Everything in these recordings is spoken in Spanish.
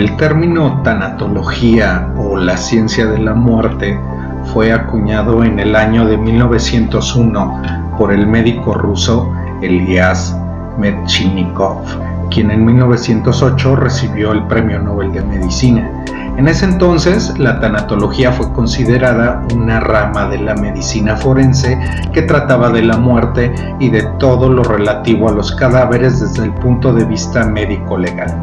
El término tanatología o la ciencia de la muerte fue acuñado en el año de 1901 por el médico ruso Elias Metchnikoff, quien en 1908 recibió el Premio Nobel de Medicina. En ese entonces, la tanatología fue considerada una rama de la medicina forense que trataba de la muerte y de todo lo relativo a los cadáveres desde el punto de vista médico-legal.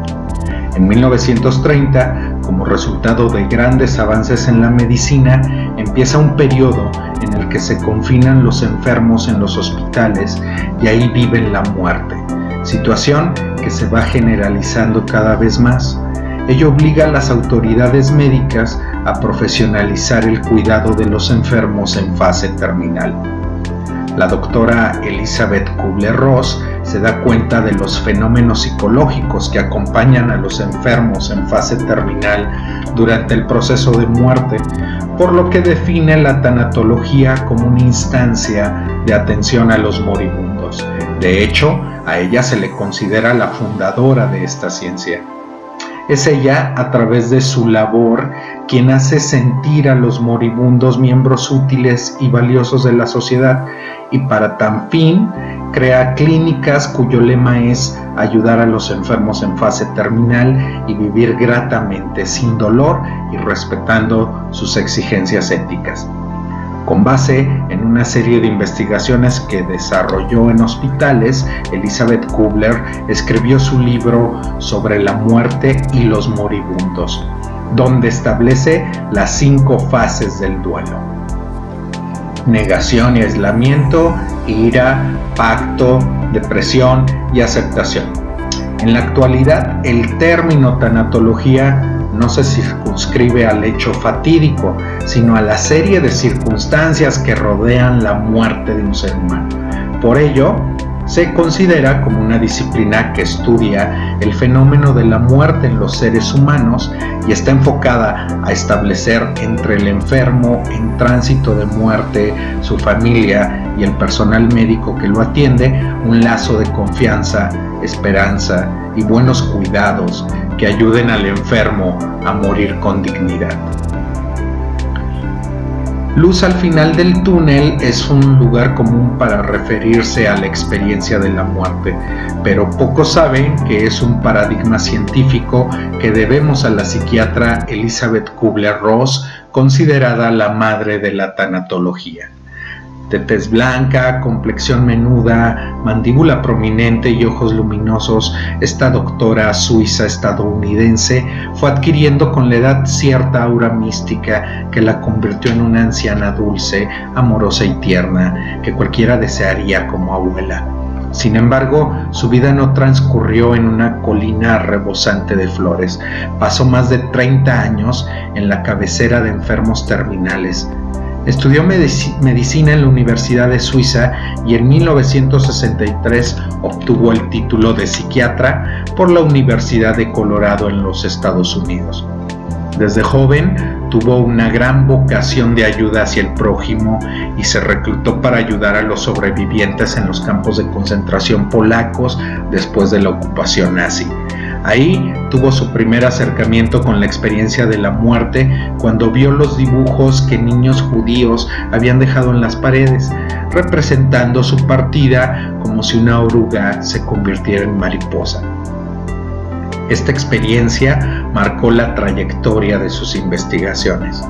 En 1930, como resultado de grandes avances en la medicina, empieza un periodo en el que se confinan los enfermos en los hospitales y ahí viven la muerte, situación que se va generalizando cada vez más. Ello obliga a las autoridades médicas a profesionalizar el cuidado de los enfermos en fase terminal. La doctora Elizabeth Kubler-Ross se da cuenta de los fenómenos psicológicos que acompañan a los enfermos en fase terminal durante el proceso de muerte, por lo que define la tanatología como una instancia de atención a los moribundos. De hecho, a ella se le considera la fundadora de esta ciencia. Es ella, a través de su labor, quien hace sentir a los moribundos miembros útiles y valiosos de la sociedad, y para tal fin crea clínicas cuyo lema es ayudar a los enfermos en fase terminal y vivir gratamente, sin dolor y respetando sus exigencias éticas. Con base en una serie de investigaciones que desarrolló en hospitales, Elizabeth Kubler escribió su libro sobre la muerte y los moribundos, donde establece las 5 fases del duelo: negación y aislamiento, ira, pacto, depresión y aceptación. En la actualidad, el término tanatología no se circunscribe al hecho fatídico, sino a la serie de circunstancias que rodean la muerte de un ser humano. Por ello, se considera como una disciplina que estudia el fenómeno de la muerte en los seres humanos y está enfocada a establecer entre el enfermo en tránsito de muerte, su familia y el personal médico que lo atiende un lazo de confianza, esperanza y buenos cuidados que ayuden al enfermo a morir con dignidad. Luz al final del túnel es un lugar común para referirse a la experiencia de la muerte, pero pocos saben que es un paradigma científico que debemos a la psiquiatra Elizabeth Kubler-Ross, considerada la madre de la tanatología. De tez blanca, complexión menuda, mandíbula prominente y ojos luminosos, esta doctora suiza-estadounidense fue adquiriendo con la edad cierta aura mística que la convirtió en una anciana dulce, amorosa y tierna, que cualquiera desearía como abuela. Sin embargo, su vida no transcurrió en una colina rebosante de flores. Pasó más de 30 años en la cabecera de enfermos terminales. Estudió medicina en la Universidad de Suiza y en 1963 obtuvo el título de psiquiatra por la Universidad de Colorado en los Estados Unidos. Desde joven tuvo una gran vocación de ayuda hacia el prójimo y se reclutó para ayudar a los sobrevivientes en los campos de concentración polacos después de la ocupación nazi. Ahí tuvo su primer acercamiento con la experiencia de la muerte cuando vio los dibujos que niños judíos habían dejado en las paredes, representando su partida como si una oruga se convirtiera en mariposa. Esta experiencia marcó la trayectoria de sus investigaciones.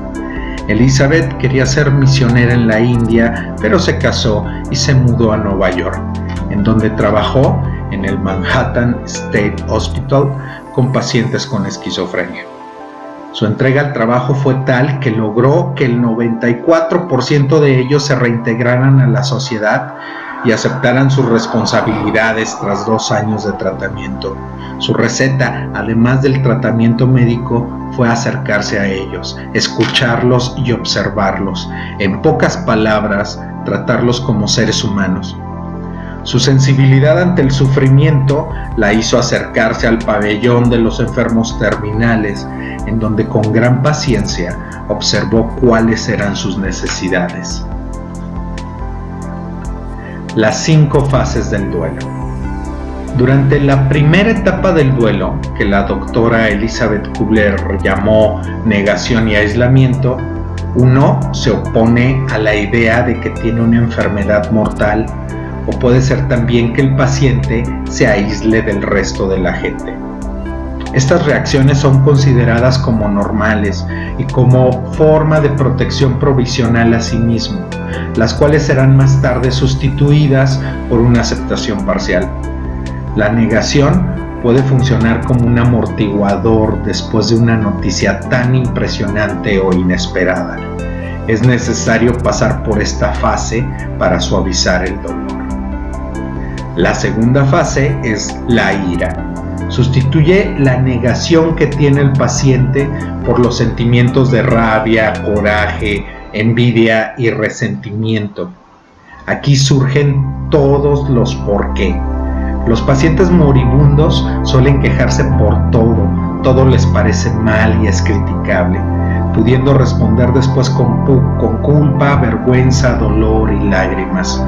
Elizabeth quería ser misionera en la India, pero se casó y se mudó a Nueva York, en donde trabajó en el Manhattan State Hospital con pacientes con esquizofrenia. Su entrega al trabajo fue tal que logró que el 94% de ellos se reintegraran a la sociedad y aceptaran sus responsabilidades tras 2 años de tratamiento. Su receta, además del tratamiento médico, fue acercarse a ellos, escucharlos y observarlos. En pocas palabras, tratarlos como seres humanos. Su sensibilidad ante el sufrimiento la hizo acercarse al pabellón de los enfermos terminales, en donde con gran paciencia observó cuáles eran sus necesidades. Las 5 fases del duelo. Durante la primera etapa del duelo, que la doctora Elizabeth Kubler llamó negación y aislamiento, uno se opone a la idea de que tiene una enfermedad mortal, o puede ser también que el paciente se aísle del resto de la gente. Estas reacciones son consideradas como normales y como forma de protección provisional a sí mismo, las cuales serán más tarde sustituidas por una aceptación parcial. La negación puede funcionar como un amortiguador después de una noticia tan impresionante o inesperada. Es necesario pasar por esta fase para suavizar el dolor. La segunda fase es la ira. Sustituye la negación que tiene el paciente por los sentimientos de rabia, coraje, envidia y resentimiento. Aquí surgen todos los por qué. Los pacientes moribundos suelen quejarse por todo les parece mal y es criticable, pudiendo responder después con culpa, vergüenza, dolor y lágrimas.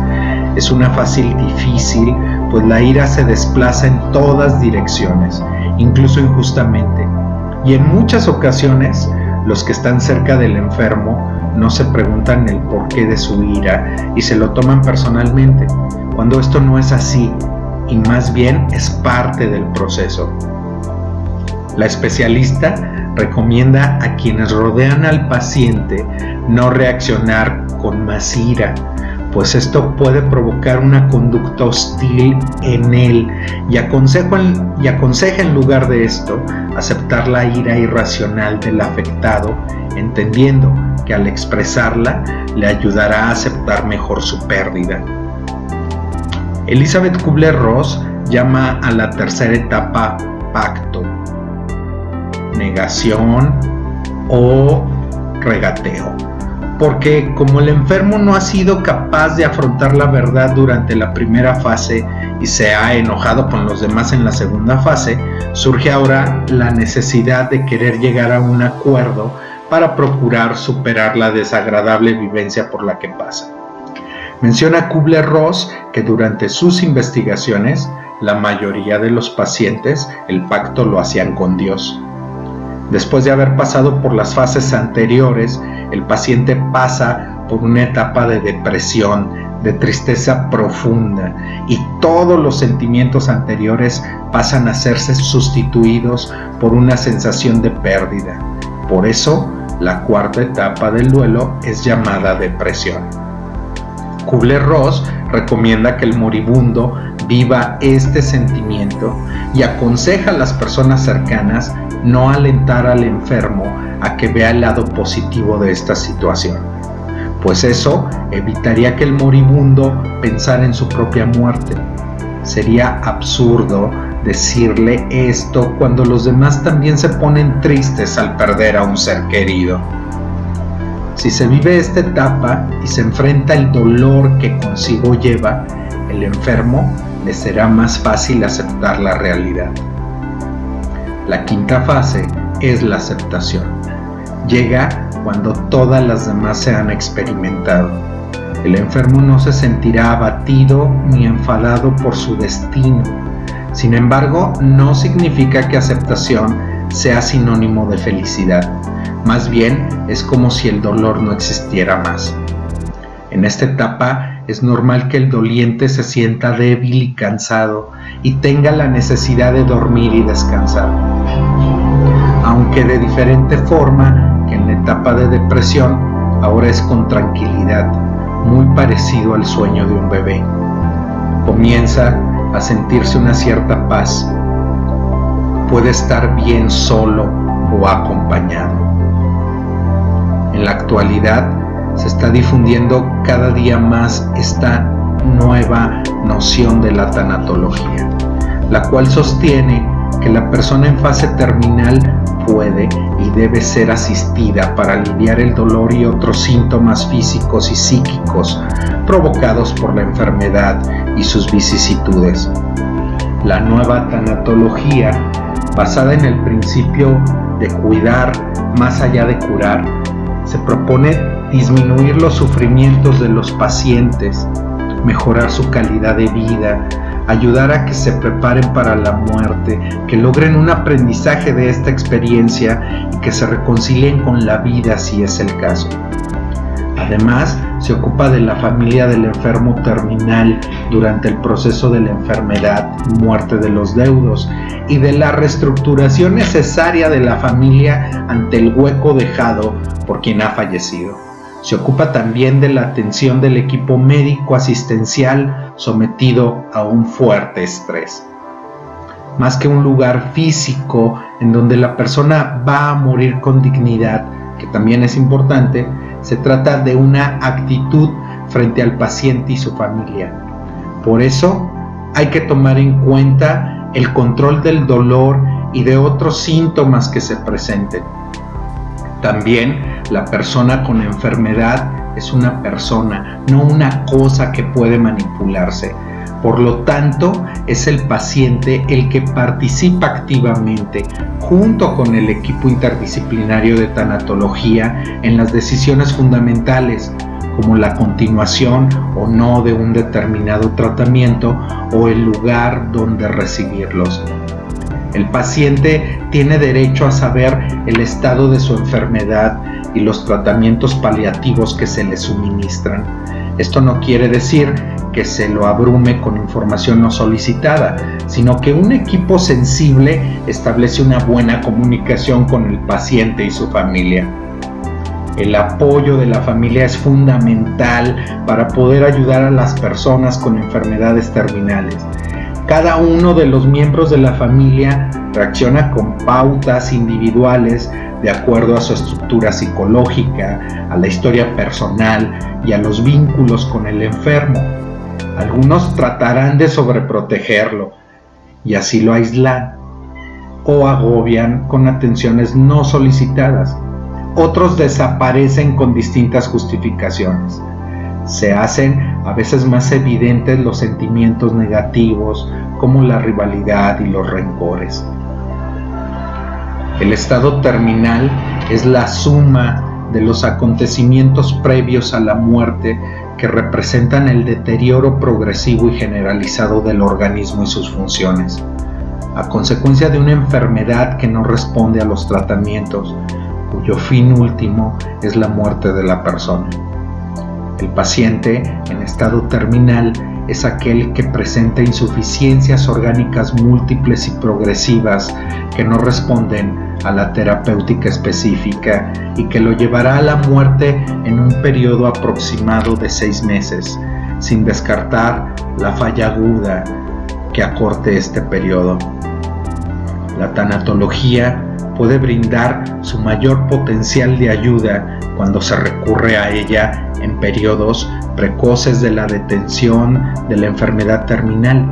Es una fase difícil, pues la ira se desplaza en todas direcciones, incluso injustamente, y en muchas ocasiones los que están cerca del enfermo no se preguntan el porqué de su ira y se lo toman personalmente, cuando esto no es así, y más bien es parte del proceso. La especialista recomienda a quienes rodean al paciente no reaccionar con más ira, pues esto puede provocar una conducta hostil en él, y aconseja en lugar de esto aceptar la ira irracional del afectado, entendiendo que al expresarla le ayudará a aceptar mejor su pérdida. Elizabeth Kubler-Ross llama a la tercera etapa pacto, negación o regateo, porque como el enfermo no ha sido capaz de afrontar la verdad durante la primera fase y se ha enojado con los demás en la segunda fase, surge ahora la necesidad de querer llegar a un acuerdo para procurar superar la desagradable vivencia por la que pasa. Menciona Kubler-Ross que durante sus investigaciones, la mayoría de los pacientes el pacto lo hacían con Dios. Después de haber pasado por las fases anteriores, el paciente pasa por una etapa de depresión, de tristeza profunda, y todos los sentimientos anteriores pasan a serse sustituidos por una sensación de pérdida. Por eso, la cuarta etapa del duelo es llamada depresión. Kubler-Ross recomienda que el moribundo viva este sentimiento y aconseja a las personas cercanas no alentar al enfermo a que vea el lado positivo de esta situación, pues eso evitaría que el moribundo pensara en su propia muerte. Sería absurdo decirle esto cuando los demás también se ponen tristes al perder a un ser querido. Si se vive esta etapa y se enfrenta el dolor que consigo lleva, el enfermo le será más fácil aceptar la realidad. La quinta fase es la aceptación. Llega cuando todas las demás se han experimentado. El enfermo no se sentirá abatido ni enfadado por su destino. Sin embargo, no significa que aceptación sea sinónimo de felicidad. Más bien, es como si el dolor no existiera más. En esta etapa es normal que el doliente se sienta débil y cansado y tenga la necesidad de dormir y descansar. Aunque de diferente forma que en la etapa de depresión, ahora es con tranquilidad, muy parecido al sueño de un bebé. Comienza a sentirse una cierta paz. Puede estar bien solo o acompañado. En la actualidad se está difundiendo cada día más esta nueva noción de la tanatología, la cual sostiene que la persona en fase terminal puede y debe ser asistida para aliviar el dolor y otros síntomas físicos y psíquicos provocados por la enfermedad y sus vicisitudes. La nueva tanatología, basada en el principio de cuidar más allá de curar, se propone disminuir los sufrimientos de los pacientes, mejorar su calidad de vida, ayudar a que se preparen para la muerte, que logren un aprendizaje de esta experiencia y que se reconcilien con la vida si es el caso. Además, se ocupa de la familia del enfermo terminal durante el proceso de la enfermedad y muerte de los deudos y de la reestructuración necesaria de la familia ante el hueco dejado por quien ha fallecido. Se ocupa también de la atención del equipo médico asistencial sometido a un fuerte estrés. Más que un lugar físico en donde la persona va a morir con dignidad, que también es importante, se trata de una actitud frente al paciente y su familia. Por eso hay que tomar en cuenta el control del dolor y de otros síntomas que se presenten. También la persona con enfermedad es una persona, no una cosa que puede manipularse. Por lo tanto, es el paciente el que participa activamente, junto con el equipo interdisciplinario de tanatología, en las decisiones fundamentales, como la continuación o no de un determinado tratamiento o el lugar donde recibirlos. El paciente tiene derecho a saber el estado de su enfermedad y los tratamientos paliativos que se le suministran. Esto no quiere decir que se lo abrume con información no solicitada, sino que un equipo sensible establece una buena comunicación con el paciente y su familia. El apoyo de la familia es fundamental para poder ayudar a las personas con enfermedades terminales. Cada uno de los miembros de la familia reacciona con pautas individuales de acuerdo a su estructura psicológica, a la historia personal y a los vínculos con el enfermo. Algunos tratarán de sobreprotegerlo y así lo aíslan o agobian con atenciones no solicitadas. Otros desaparecen con distintas justificaciones. Se hacen a veces más evidentes los sentimientos negativos como la rivalidad y los rencores. El estado terminal es la suma de los acontecimientos previos a la muerte que representan el deterioro progresivo y generalizado del organismo y sus funciones, a consecuencia de una enfermedad que no responde a los tratamientos, cuyo fin último es la muerte de la persona. El paciente en estado terminal es aquel que presenta insuficiencias orgánicas múltiples y progresivas que no responden a la terapéutica específica y que lo llevará a la muerte en un periodo aproximado de 6 meses, sin descartar la falla aguda que acorte este periodo. La tanatología puede brindar su mayor potencial de ayuda cuando se recurre a ella en periodos precoces de la detención de la enfermedad terminal.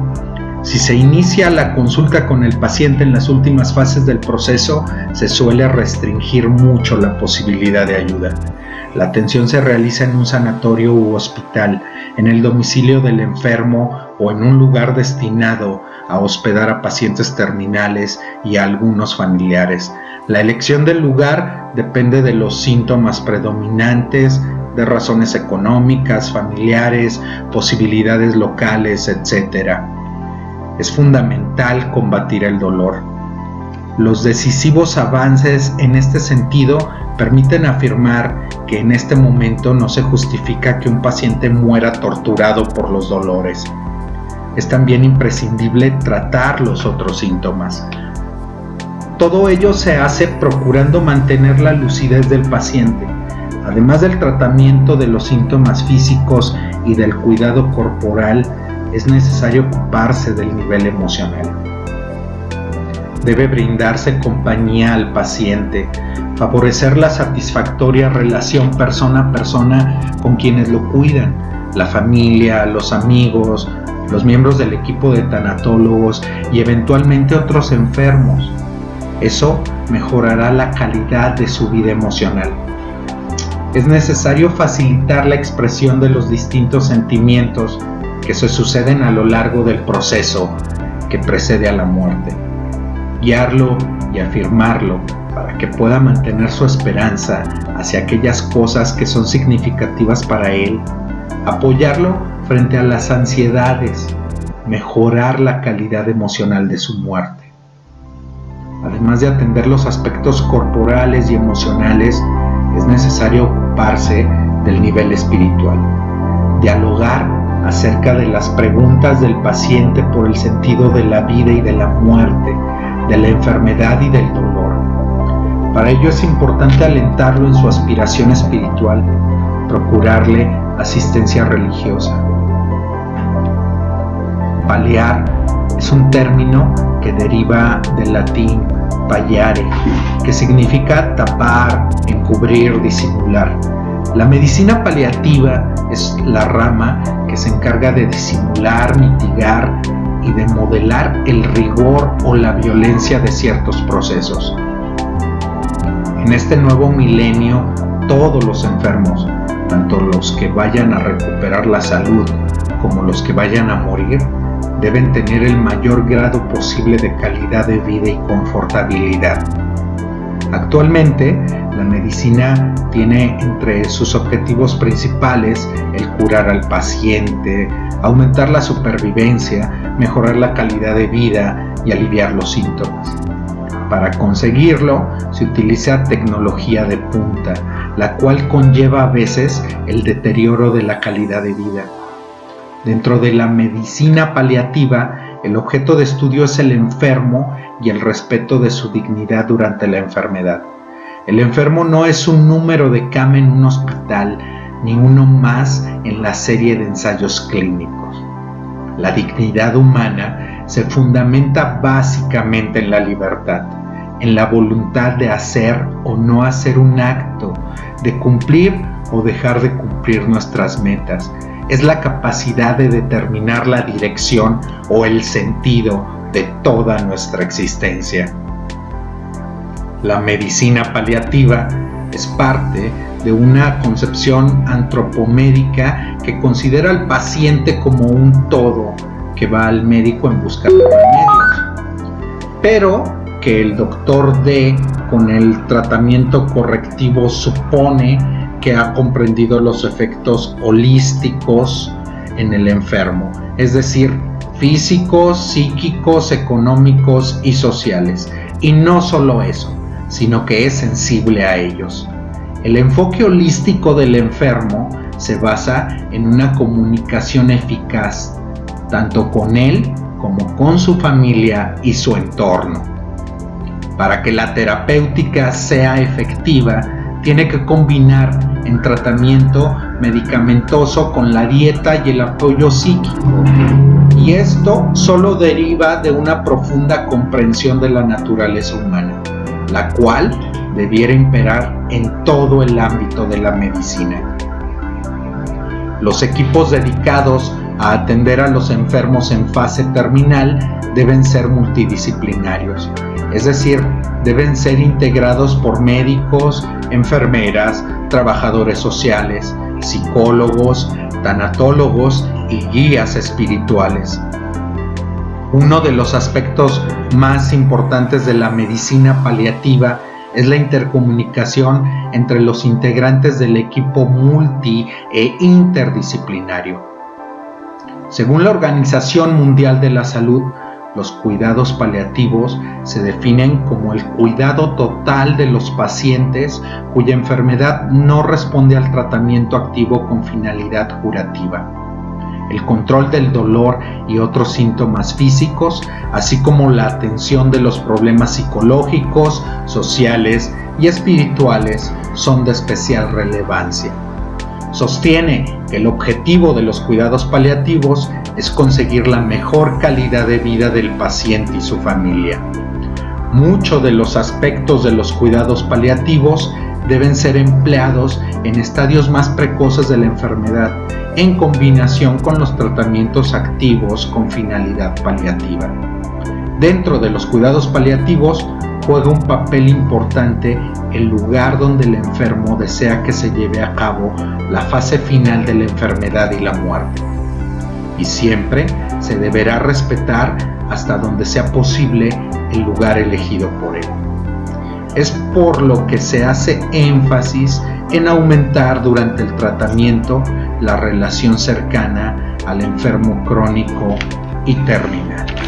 Si se inicia la consulta con el paciente en las últimas fases del proceso, se suele restringir mucho la posibilidad de ayuda. La atención se realiza en un sanatorio u hospital, en el domicilio del enfermo o en un lugar destinado a hospedar a pacientes terminales y a algunos familiares. La elección del lugar depende de los síntomas predominantes, de razones económicas, familiares, posibilidades locales, etc. Es fundamental combatir el dolor. Los decisivos avances en este sentido permiten afirmar que en este momento no se justifica que un paciente muera torturado por los dolores. Es también imprescindible tratar los otros síntomas. Todo ello se hace procurando mantener la lucidez del paciente. Además del tratamiento de los síntomas físicos y del cuidado corporal, es necesario ocuparse del nivel emocional. Debe brindarse compañía al paciente, favorecer la satisfactoria relación persona a persona con quienes lo cuidan, la familia, los amigos, los miembros del equipo de tanatólogos y eventualmente otros enfermos. Eso mejorará la calidad de su vida emocional. Es necesario facilitar la expresión de los distintos sentimientos que se suceden a lo largo del proceso que precede a la muerte. Guiarlo y afirmarlo para que pueda mantener su esperanza hacia aquellas cosas que son significativas para él. Apoyarlo frente a las ansiedades, mejorar la calidad emocional de su muerte. Además de atender los aspectos corporales y emocionales, es necesario ocuparse del nivel espiritual, dialogar acerca de las preguntas del paciente por el sentido de la vida y de la muerte, de la enfermedad y del dolor. Para ello es importante alentarlo en su aspiración espiritual, procurarle asistencia religiosa. Paliar es un término que deriva del latín paliare, que significa tapar, encubrir, disimular. La medicina paliativa es la rama que se encarga de disimular, mitigar y de modelar el rigor o la violencia de ciertos procesos. En este nuevo milenio, todos los enfermos, tanto los que vayan a recuperar la salud como los que vayan a morir, deben tener el mayor grado posible de calidad de vida y confortabilidad. Actualmente, la medicina tiene entre sus objetivos principales el curar al paciente, aumentar la supervivencia, mejorar la calidad de vida y aliviar los síntomas. Para conseguirlo, se utiliza tecnología de punta, la cual conlleva a veces el deterioro de la calidad de vida. Dentro de la medicina paliativa, el objeto de estudio es el enfermo y el respeto de su dignidad durante la enfermedad. El enfermo no es un número de cama en un hospital, ni uno más en la serie de ensayos clínicos. La dignidad humana se fundamenta básicamente en la libertad, en la voluntad de hacer o no hacer un acto, de cumplir o dejar de cumplir nuestras metas. Es la capacidad de determinar la dirección o el sentido de toda nuestra existencia. La medicina paliativa es parte de una concepción antropomédica que considera al paciente como un todo que va al médico en busca de remedios, pero que el doctor D, con el tratamiento correctivo, supone que ha comprendido los efectos holísticos en el enfermo, es decir, físicos, psíquicos, económicos y sociales. Y no solo eso, sino que es sensible a ellos. El enfoque holístico del enfermo se basa en una comunicación eficaz, tanto con él como con su familia y su entorno. Para que la terapéutica sea efectiva, tiene que combinar en tratamiento medicamentoso con la dieta y el apoyo psíquico. Y esto solo deriva de una profunda comprensión de la naturaleza humana, la cual debiera imperar en todo el ámbito de la medicina. Los equipos dedicados a atender a los enfermos en fase terminal deben ser multidisciplinarios, es decir, deben ser integrados por médicos, enfermeras, trabajadores sociales, psicólogos, tanatólogos y guías espirituales. Uno de los aspectos más importantes de la medicina paliativa es la intercomunicación entre los integrantes del equipo multi e interdisciplinario. Según la Organización Mundial de la Salud, los cuidados paliativos se definen como el cuidado total de los pacientes cuya enfermedad no responde al tratamiento activo con finalidad curativa, el control del dolor y otros síntomas físicos, así como la atención de los problemas psicológicos, sociales y espirituales son de especial relevancia. Sostiene que el objetivo de los cuidados paliativos es conseguir la mejor calidad de vida del paciente y su familia. Muchos de los aspectos de los cuidados paliativos deben ser empleados en estadios más precoces de la enfermedad, en combinación con los tratamientos activos con finalidad paliativa. Dentro de los cuidados paliativos juega un papel importante el lugar donde el enfermo desea que se lleve a cabo la fase final de la enfermedad y la muerte. Y siempre se deberá respetar hasta donde sea posible el lugar elegido por él. Es por lo que se hace énfasis en aumentar durante el tratamiento la relación cercana al enfermo crónico y terminal.